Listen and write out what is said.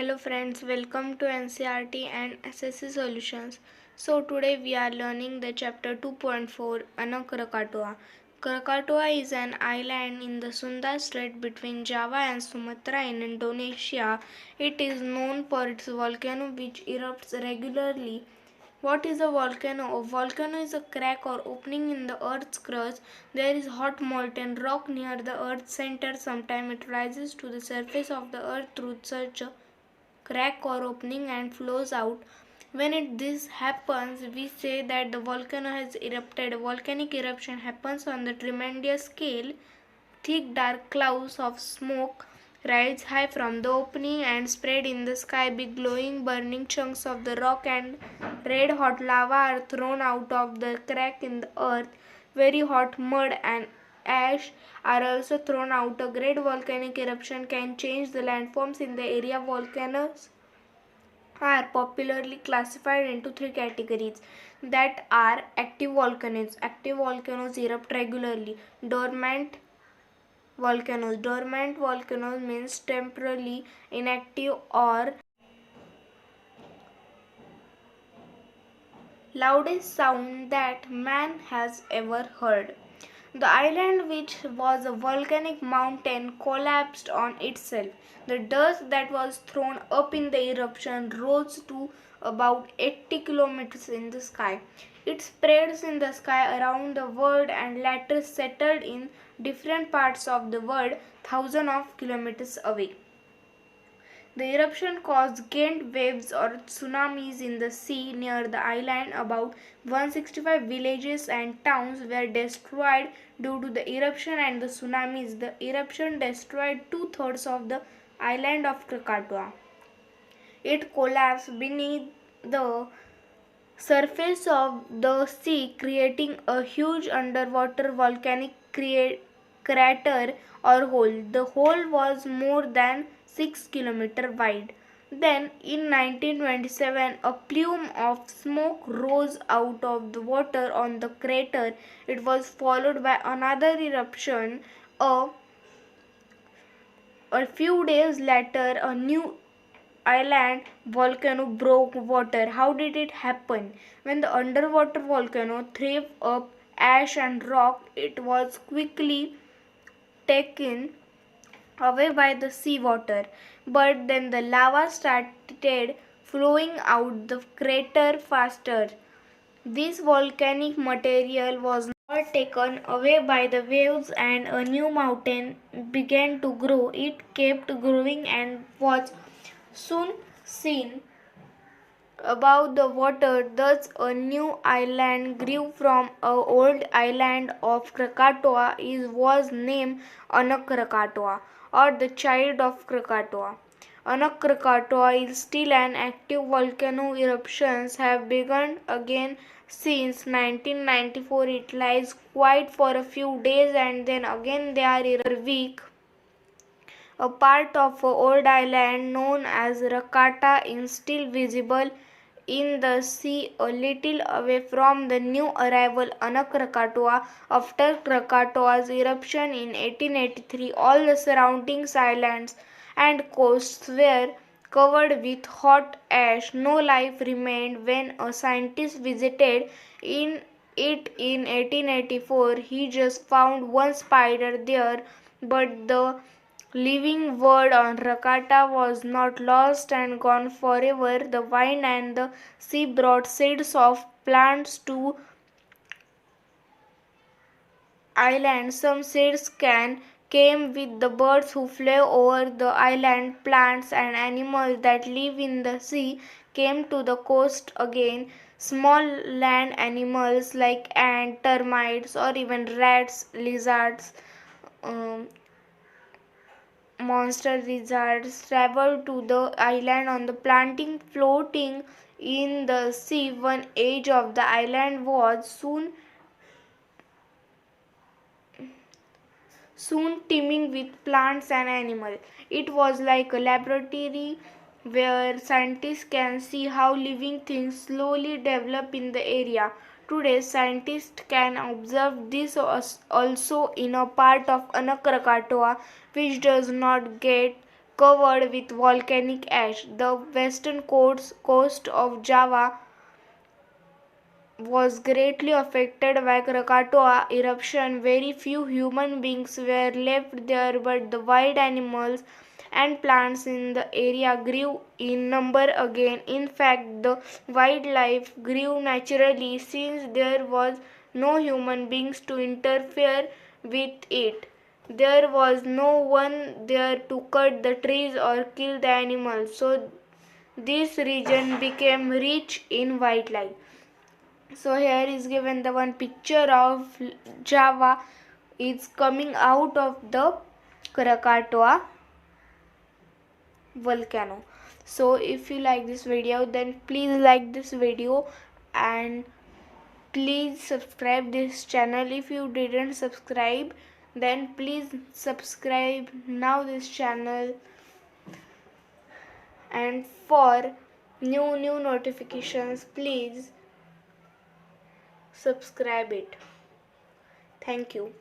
Hello friends, welcome to NCRT and SSC Solutions. So today we are learning the chapter 2.4 Anak Krakatoa. Krakatoa is an island in the Sunda Strait between Java and Sumatra in Indonesia. It is known for its volcano which erupts regularly. What is a volcano? A volcano is a crack or opening in the earth's crust. There is hot molten rock near the earth's center. Sometimes it rises to the surface of the earth through such a crack or opening and flows out. When this happens, we say that the volcano has erupted. A volcanic eruption happens on the tremendous scale. Thick dark clouds of smoke rise high from the opening and spread in the sky. Big glowing burning chunks of the rock and red hot lava are thrown out of the crack in the earth. Very hot mud and ash are also thrown out. A great volcanic eruption can change the landforms in the area. Volcanoes are popularly classified into three categories that are active volcanoes. Active volcanoes erupt regularly. Dormant volcanoes means temporarily inactive or loudest sound that man has ever heard. The island, which was a volcanic mountain, collapsed on itself. The dust that was thrown up in the eruption rose to about 80 kilometers in the sky. It spreads in the sky around the world and later settled in different parts of the world thousands of kilometers away. The eruption caused giant waves or tsunamis in the sea near the island. About 165 villages and towns were destroyed due to the eruption and the tsunamis. The eruption destroyed two-thirds of the island of Krakatoa. It collapsed beneath the surface of the sea, creating a huge underwater volcanic crater or hole. The hole was more than 6 kilometers wide. Then, in 1927, a plume of smoke rose out of the water on the crater. It was followed by another eruption. A few days later, a new island volcano broke water. How did it happen? When the underwater volcano threw up ash and rock, it was quickly taken away by the seawater. But then the lava started flowing out the crater faster. This volcanic material was not taken away by the waves and a new mountain began to grow. It kept growing and was soon seen above the water. Thus a new island grew from an old island of Krakatoa. It was named Anak Krakatoa or the child of Krakatoa. Anak Krakatoa is still an active volcano. Eruptions have begun again since 1994. It lies quiet for a few days and then again they are weak. A part of an old island known as Rakata is still visible in the sea a little away from the new arrival Anak Krakatoa. After Krakatoa's eruption in 1883, all the surrounding islands and coasts were covered with hot ash. No life remained. When a scientist visited in 1884, he just found one spider there, but the living word on Rakata was not lost and gone forever. The wind and the sea brought seeds of plants to island. Some seeds came with the birds who flew over the island. Plants and animals that live in the sea came to the coast again. Small land animals like ants, termites, or even rats, lizards, monster lizards traveled to the island on the planting. Floating in the sea, one edge of the island was soon teeming with plants and animals. It was like a laboratory where scientists can see how living things slowly develop in the area. Today, scientists can observe this also in a part of Anak Krakatoa which does not get covered with volcanic ash. The western coast of Java was greatly affected by Krakatoa eruption. Very few human beings were left there, but the wild animals and plants in the area grew in number again. In fact, the wildlife grew naturally since there was no human beings to interfere with it. There was no one there to cut the trees or kill the animals, so this region became rich in wildlife. So here is given the one picture of Java is coming out of the Krakatoa volcano. So if you like this video, then please like this video and please subscribe this channel. If you didn't subscribe, then please subscribe now this channel, and for new notifications please subscribe it. Thank you.